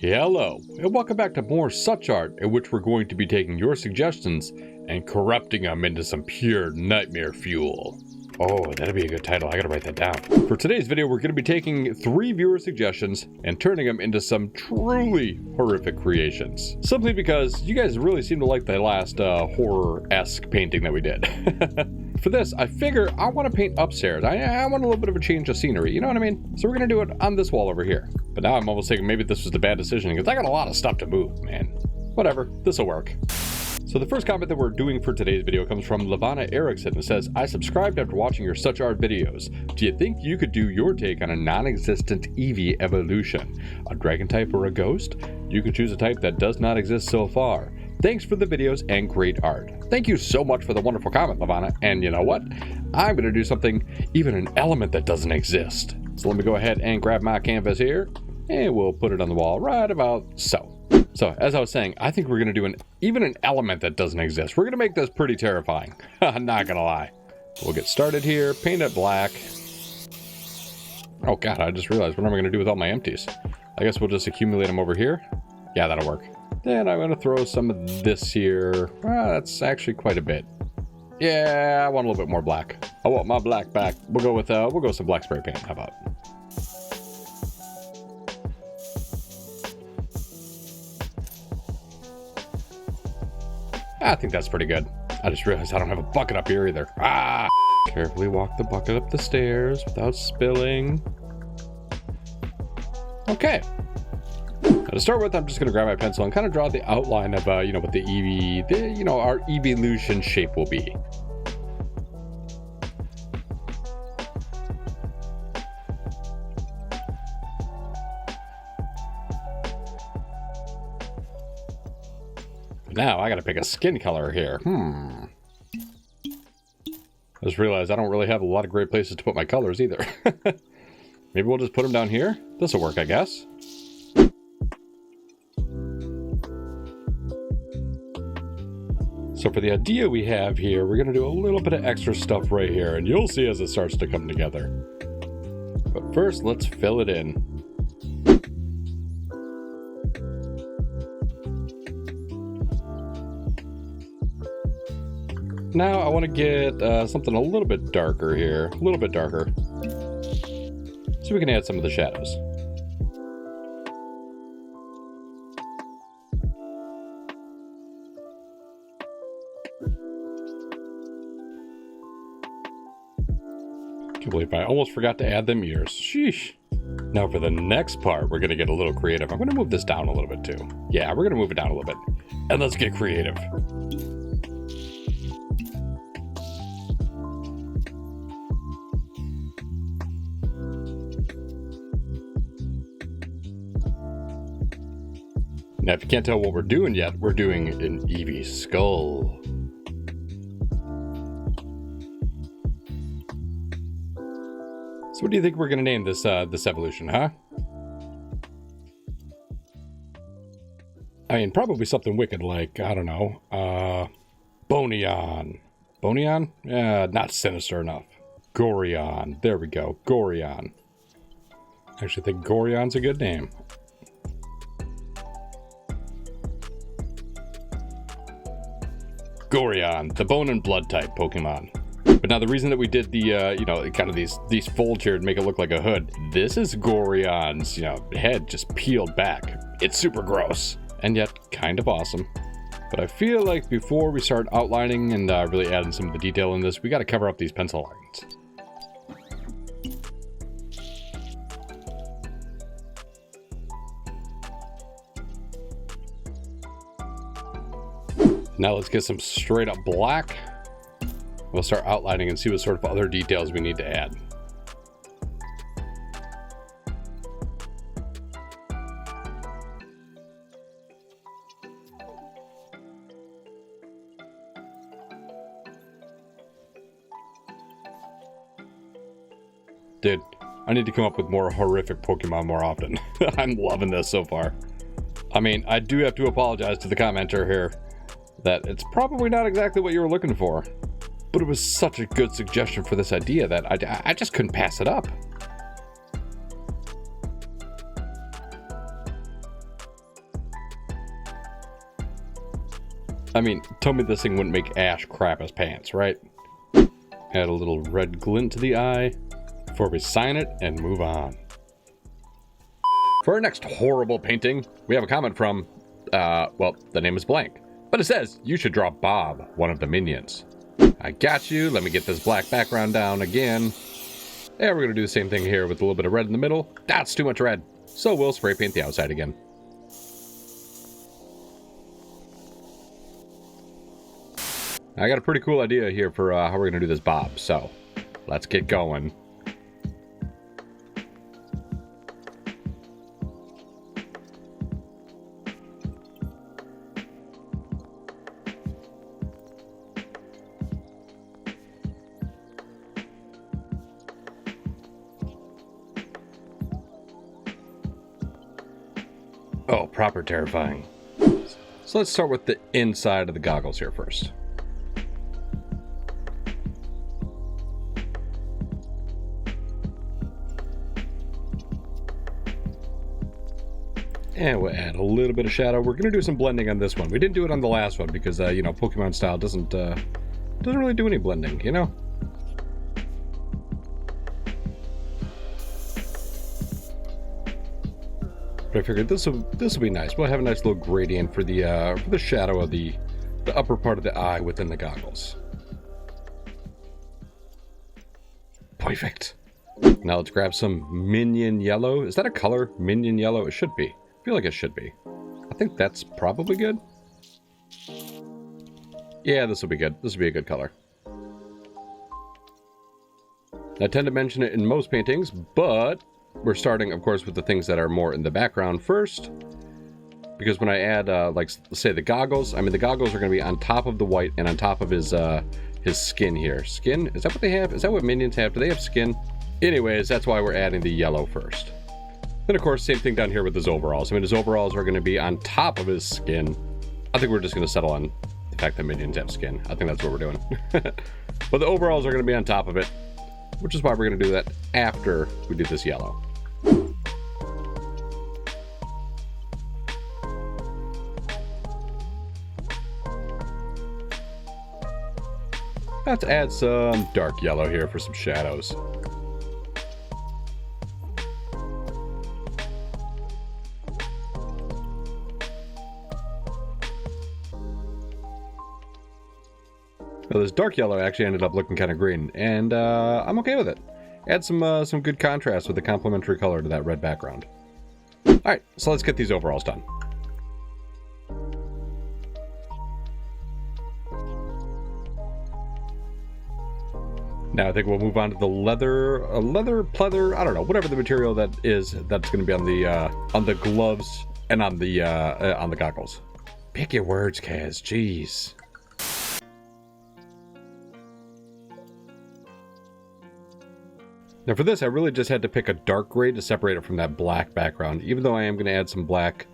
Hello, and welcome back to more SuchArt, in which we're going to be taking your suggestions and corrupting them into some pure nightmare fuel. Oh, that'd be a good title. I gotta write that down. For today's video, we're gonna be taking 3 viewer suggestions and turning them into some truly horrific creations. Simply because you guys really seem to like the last horror-esque painting that we did. For this, I figure I want to paint upstairs. I want a little bit of a change of scenery, you know what I mean? So we're gonna do it on this wall over here. But now I'm almost thinking maybe this was a bad decision because I got a lot of stuff to move, man. Whatever, this'll work. So the first comment that we're doing for today's video comes from Lavana Erickson. It says, I subscribed after watching your SuchArt videos. Do you think you could do your take on a non-existent Eevee evolution? A dragon type or a ghost? You could choose a type that does not exist so far. Thanks for the videos and great art. Thank you so much for the wonderful comment, Lavana. And you know what? I'm going to do something, even an element that doesn't exist. So let me go ahead and grab my canvas here, and we'll put it on the wall right about so. So, as I was saying, I think we're going to do even an element that doesn't exist. We're going to make this pretty terrifying. I'm not going to lie. We'll get started here, paint it black. Oh god, I just realized, what am I going to do with all my empties? I guess we'll just accumulate them over here. Yeah, that'll work. Then I'm going to throw some of this here. That's actually quite a bit. Yeah, I want a little bit more black. I want my black back. We'll go with some black spray paint. How about? I think that's pretty good. I just realized I don't have a bucket up here either. Carefully walk the bucket up the stairs without spilling. Okay. Now to start with, I'm just going to grab my pencil and kind of draw the outline of, what the Eevee, our evolution shape will be. Now I gotta pick a skin color here. I just realized I don't really have a lot of great places to put my colors either. Maybe we'll just put them down here. This'll work, I guess. So for the idea we have here, we're gonna do a little bit of extra stuff right here, and you'll see as it starts to come together. But first, let's fill it in. Now I want to get something a little bit darker here, so we can add some of the shadows. Can't believe I almost forgot to add them ears. Sheesh. Now for the next part, we're going to get a little creative. I'm going to move this down a little bit too. Yeah, we're going to move it down a little bit. And let's get creative. Now, if you can't tell what we're doing yet, we're doing an Eevee skull. So what do you think we're going to name this evolution, huh? I mean, probably something wicked like, I don't know, Bonion. Bonion? Not sinister enough. Gorion. There we go. Gorion. I actually think Gorion's a good name. Gorion, the bone and blood type Pokemon. But now the reason that we did the, kind of these folds here to make it look like a hood, this is Gorion's, head just peeled back. It's super gross, and yet kind of awesome. But I feel like before we start outlining and really adding some of the detail in this, we got to cover up these pencil lines. Now let's get some straight up black. We'll start outlining and see what sort of other details we need to add. Dude, I need to come up with more horrific Pokemon more often. I'm loving this so far. I mean, I do have to apologize to the commenter here that it's probably not exactly what you were looking for, but it was such a good suggestion for this idea that I just couldn't pass it up. I mean, tell me this thing wouldn't make Ash crap his pants, right? Add a little red glint to the eye before we sign it and move on. For our next horrible painting, we have a comment from, well, the name is blank. But it says, you should draw Bob, one of the minions. I got you. Let me get this black background down again. And we're going to do the same thing here with a little bit of red in the middle. That's too much red. So we'll spray paint the outside again. I got a pretty cool idea here for how we're going to do this Bob. So let's get going. Oh, proper terrifying. So let's start with the inside of the goggles here first. And we'll add a little bit of shadow. We're going to do some blending on this one. We didn't do it on the last one because, you know, Pokemon style doesn't really do any blending, you know? But I figured this will be nice. We'll have a nice little gradient for the shadow of the upper part of the eye within the goggles. Perfect. Now let's grab some minion yellow. Is that a color? Minion yellow? It should be. I feel like it should be. I think that's probably good. Yeah, this will be good. This will be a good color. I tend to mention it in most paintings, but we're starting, of course, with the things that are more in the background first. Because when I add, like, say the goggles, I mean, the goggles are going to be on top of the white and on top of his skin here. Skin? Is that what they have? Is that what minions have? Do they have skin? Anyways, that's why we're adding the yellow first. Then, of course, same thing down here with his overalls. I mean, his overalls are going to be on top of his skin. I think we're just going to settle on the fact that minions have skin. I think that's what we're doing. But the overalls are going to be on top of it, which is why we're going to do that after we do this yellow. Let's add some dark yellow here for some shadows. Well, this dark yellow actually ended up looking kind of green, and I'm okay with it. Add some good contrast with the complementary color to that red background. All right, so let's get these overalls done. Now I think we'll move on to the leather, pleather, I don't know, whatever the material that is that's going to be on the gloves and on the goggles. Pick your words, Kaz. Jeez. Now for this, I really just had to pick a dark gray to separate it from that black background, even though I am going to add some black,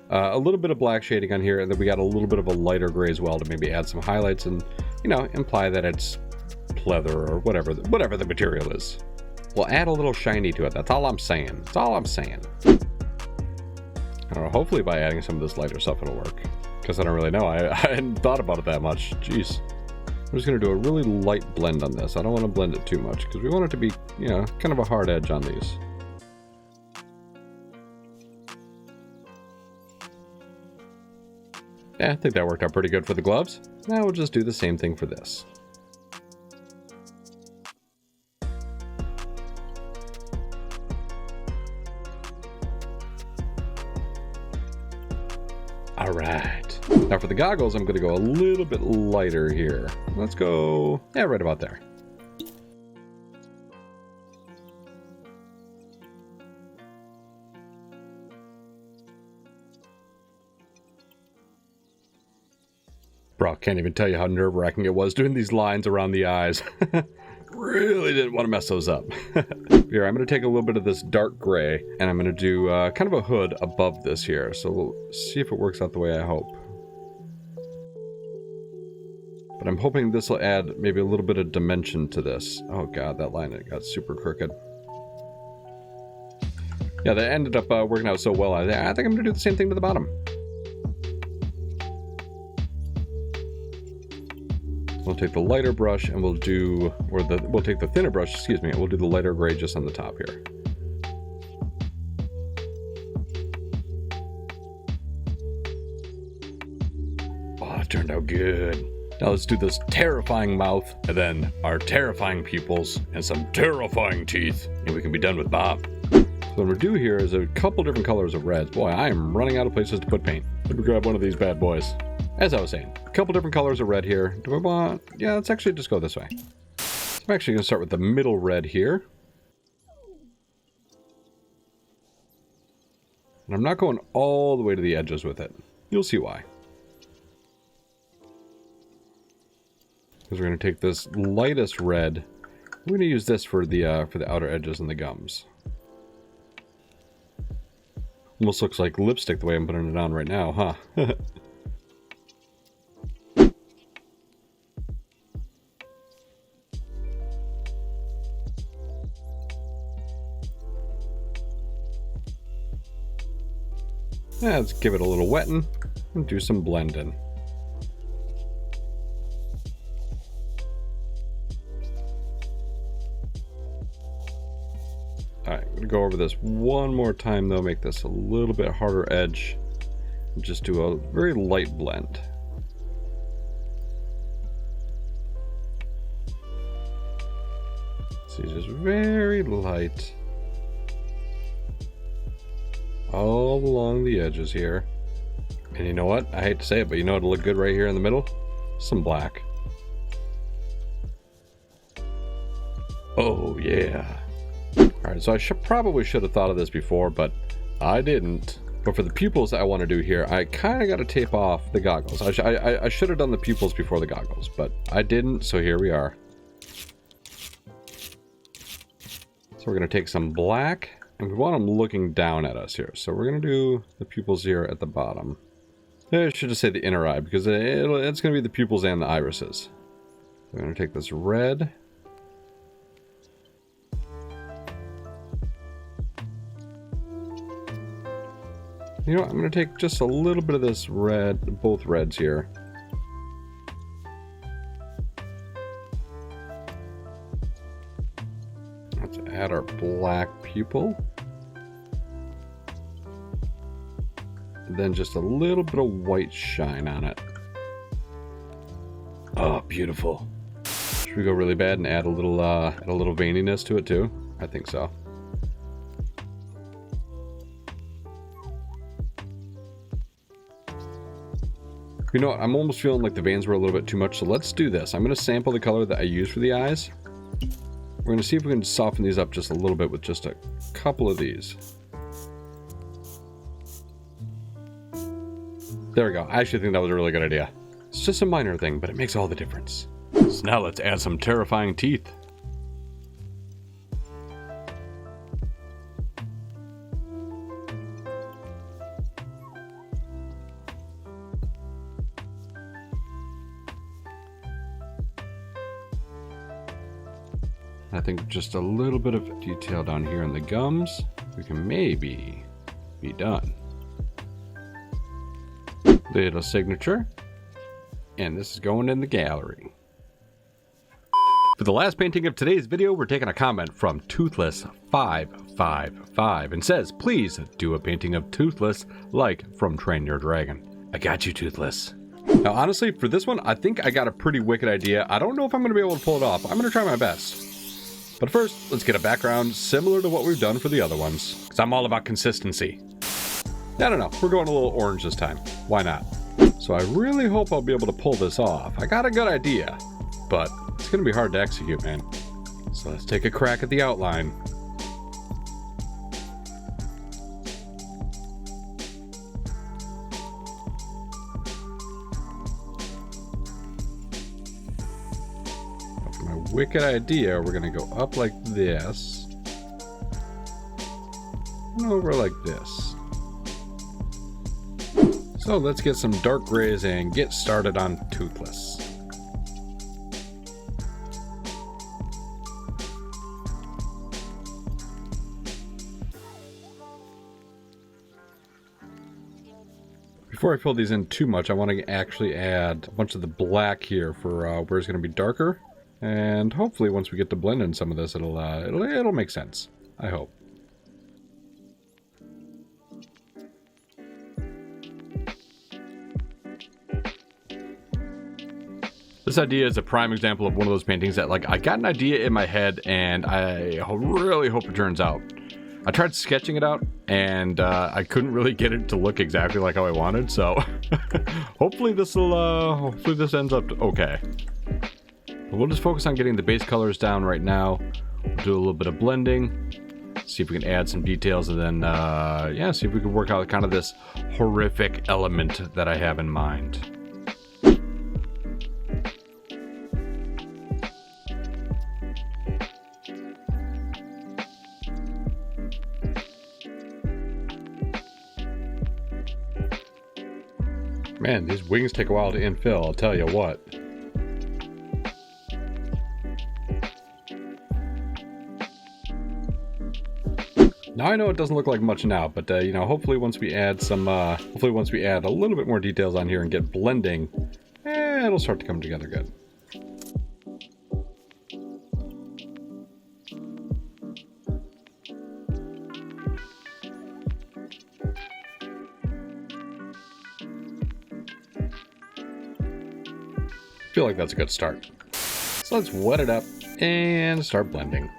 a little bit of black shading on here, and then we got a little bit of a lighter gray as well to maybe add some highlights and, you know, imply that it's pleather or whatever the material is. We'll add a little shiny to it. That's all I'm saying. That's all I'm saying. I don't know, hopefully by adding some of this lighter stuff it'll work. Because I don't really know. I hadn't thought about it that much. Jeez. I'm just going to do a really light blend on this. I don't want to blend it too much because we want it to be, you know, kind of a hard edge on these. Yeah, I think that worked out pretty good for the gloves. Now we'll just do the same thing for this. All right. Now for the goggles, I'm going to go a little bit lighter here. Let's go, yeah, right about there. Bro, can't even tell you how nerve-wracking it was doing these lines around the eyes. Really didn't want to mess those up. Here, I'm going to take a little bit of this dark gray, and I'm going to do kind of a hood above this here. So we'll see if it works out the way I hope. But I'm hoping this will add maybe a little bit of dimension to this. Oh god, that line, it got super crooked. Yeah, that ended up working out so well. I think I'm going to do the same thing to the bottom. We'll take the lighter brush and we'll take the thinner brush, excuse me, and we'll do the lighter gray just on the top here. Oh, that turned out good. Now let's do this terrifying mouth, and then our terrifying pupils, and some terrifying teeth, and we can be done with Bob. So what we'll do here is a couple different colors of reds. Boy, I am running out of places to put paint. Let me grab one of these bad boys. As I was saying, a couple different colors of red here. Do we want... Yeah, let's actually just go this way. So I'm actually going to start with the middle red here. And I'm not going all the way to the edges with it. You'll see why. Because we're going to take this lightest red. We're going to use this for the outer edges and the gums. Almost looks like lipstick the way I'm putting it on right now, huh? Let's give it a little wetting and do some blending. Alright, I'm going to go over this one more time though, make this a little bit harder edge. And just do a very light blend. See, just very light. All along the edges here. And you know what? I hate to say it, but you know what'll look good right here in the middle? Some black. Oh, yeah. Alright, so I probably should have thought of this before, but I didn't. But for the pupils I want to do here, I kind of got to tape off the goggles. I should have done the pupils before the goggles, but I didn't, so here we are. So we're going to take some black. And we want them looking down at us here. So we're going to do the pupils here at the bottom. I should just say the inner eye, because it's going to be the pupils and the irises. We're going to take this red. You know what? I'm going to take just a little bit of this red, both reds here. Let's add our black pupil. And then just a little bit of white shine on it. Oh, beautiful. Should we go really bad and add a little veininess to it too? I think so. You know what? I'm almost feeling like the veins were a little bit too much, so let's do this. I'm going to sample the color that I use for the eyes. We're going to see if we can soften these up just a little bit with just a couple of these. There we go. I actually think that was a really good idea. It's just a minor thing, but it makes all the difference. So now let's add some terrifying teeth. I think just a little bit of detail down here in the gums, we can maybe be done. Little signature, and this is going in the gallery. For the last painting of today's video, we're taking a comment from Toothless 555 and says, please do a painting of Toothless like from Train Your Dragon. I got you, Toothless. Now honestly, for this one, I think I got a pretty wicked idea. I don't know if I'm going to be able to pull it off. I'm going to try my best. But first, let's get a background similar to what we've done for the other ones, because I'm all about consistency. I don't know, we're going a little orange this time. Why not? So I really hope I'll be able to pull this off. I got a good idea, but it's going to be hard to execute, man. So let's take a crack at the outline. For my wicked idea, we're going to go up like this and over like this. So let's get some dark grays and get started on Toothless. Before I fill these in too much, I want to actually add a bunch of the black here for where it's going to be darker. And hopefully once we get to blend in some of this, it'll make sense. I hope. This idea is a prime example of one of those paintings that, like, I got an idea in my head and I really hope it turns out. I tried sketching it out and I couldn't really get it to look exactly like how I wanted, so hopefully this ends up okay. We'll just focus on getting the base colors down right now. We'll do a little bit of blending, see if we can add some details, and then yeah, see if we can work out kind of this horrific element that I have in mind. Man, these wings take a while to infill, I'll tell you what. Now I know it doesn't look like much now, but you know, hopefully once we add some, hopefully once we add a little bit more details on here and get blending, it'll start to come together good. I feel like that's a good start. So let's wet it up and start blending.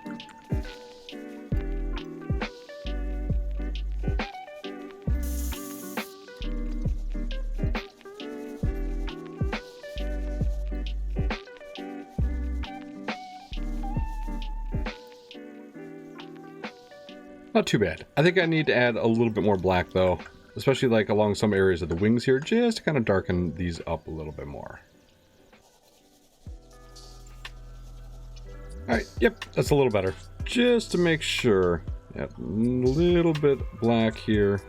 Not too bad. I think I need to add a little bit more black though, especially like along some areas of the wings here, just to kind of darken these up a little bit more. Alright, yep, that's a little better. Just to make sure. Yep, a little bit black here.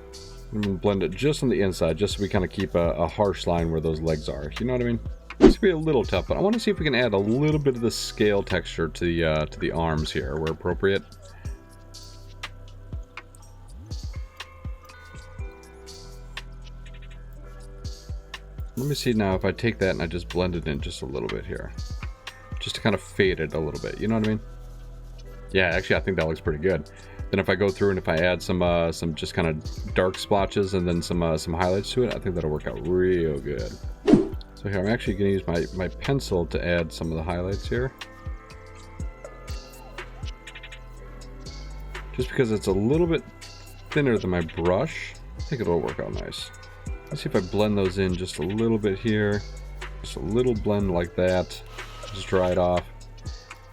And blend it just on the inside, just so we kind of keep a harsh line where those legs are. You know what I mean? It's gonna be a little tough, but I want to see if we can add a little bit of the scale texture to the arms here, where appropriate. Let me see now if I take that and I just blend it in just a little bit here. Just to kind of fade it a little bit, you know what I mean? Yeah, actually I think that looks pretty good. Then if I go through and if I add some just kind of dark splotches and then some highlights to it, I think that'll work out real good. So here, I'm actually going to use my pencil to add some of the highlights here. Just because it's a little bit thinner than my brush, I think it'll work out nice. Let's see if I blend those in just a little bit here. Just a little blend like that. Just dry it off.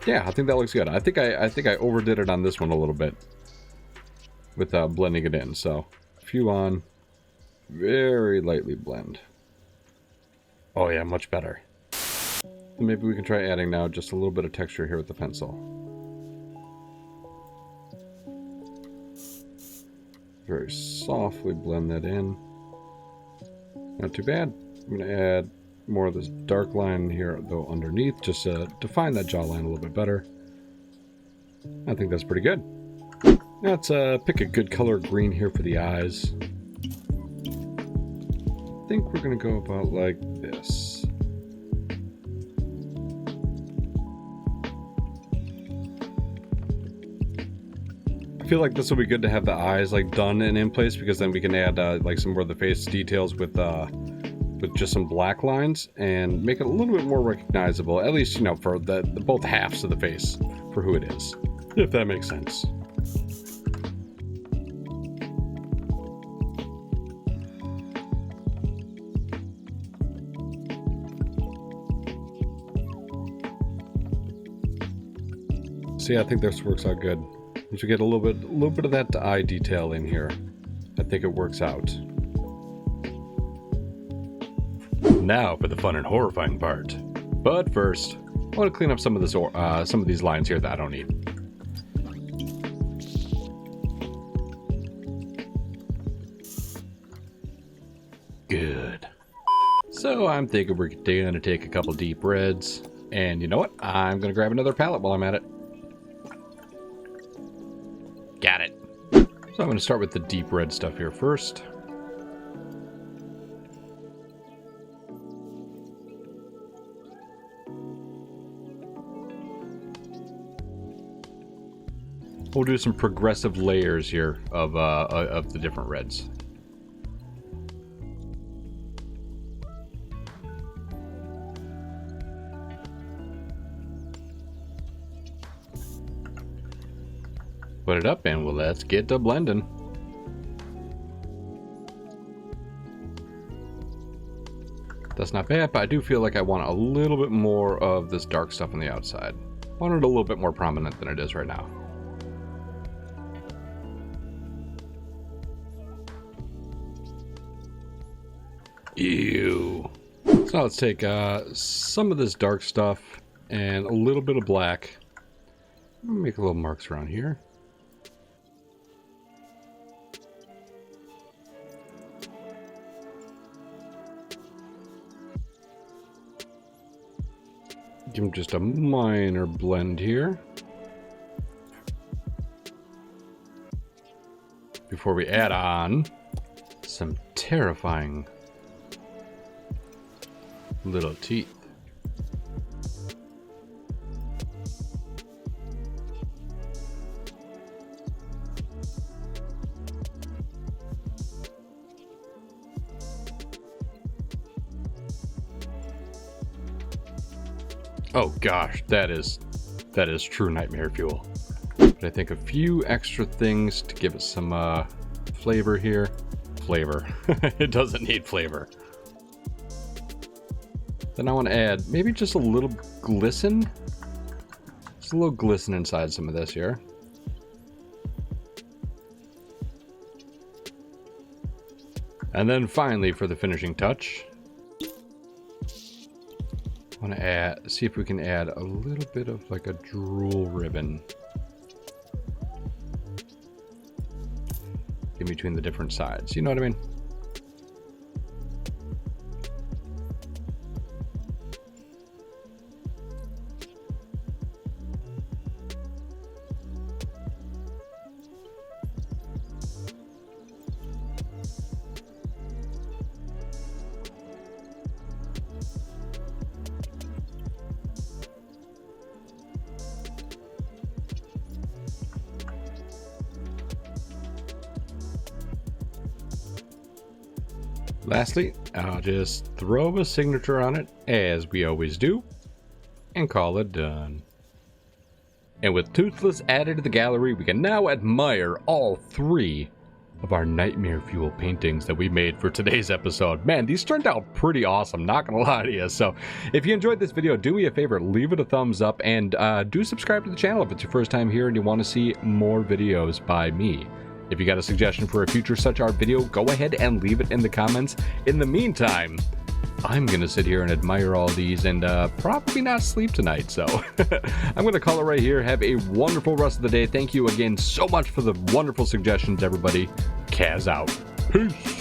Yeah, I think that looks good. I think I overdid it on this one a little bit with blending it in. So a few on, very lightly blend. Oh yeah, much better. Maybe we can try adding now just a little bit of texture here with the pencil. Very softly blend that in. Not too bad. I'm going to add more of this dark line here, though, underneath, just to define that jawline a little bit better. I think that's pretty good. Now let's pick a good color green here for the eyes. I think we're going to go about like this. I feel like this will be good to have the eyes like done and in place, because then we can add like some more of the face details with just some black lines and make it a little bit more recognizable, at least, you know, for the both halves of the face for who it is, if that makes sense. See, I think this works out good. Once we get a little bit of that eye detail in here, I think it works out. Now for the fun and horrifying part. But first, I want to clean up some of these lines here that I don't need. Good. So I'm thinking we're going to take a couple deep reds, and you know what? I'm going to grab another palette while I'm at it. Got it. So I'm going to start with the deep red stuff here first. We'll do some progressive layers here of the different reds. Put it up and well, let's get to blending. That's not bad, but I do feel like I want a little bit more of this dark stuff on the outside. I want it a little bit more prominent than it is right now. Ew. So now let's take some of this dark stuff and a little bit of black. Make a little marks around here. Give them just a minor blend here before we add on some terrifying little teeth. Oh gosh, that is true nightmare fuel. But I think a few extra things to give it some flavor here. Flavor. It doesn't need flavor. Then I want to add maybe just a little glisten. Just a little glisten inside some of this here. And then finally, for the finishing touch, I want to see if we can add a little bit of like a drool ribbon in between the different sides. You know what I mean? Lastly, I'll just throw a signature on it, as we always do, and call it done. And with Toothless added to the gallery, we can now admire all 3 of our Nightmare Fuel paintings that we made for today's episode. Man, these turned out pretty awesome, not gonna lie to you. So if you enjoyed this video, do me a favor, leave it a thumbs up, and do subscribe to the channel if it's your first time here and you want to see more videos by me. If you got a suggestion for a future SuchArt video, go ahead and leave it in the comments. In the meantime, I'm going to sit here and admire all these and probably not sleep tonight. So I'm going to call it right here. Have a wonderful rest of the day. Thank you again so much for the wonderful suggestions, everybody. Kaz out. Peace.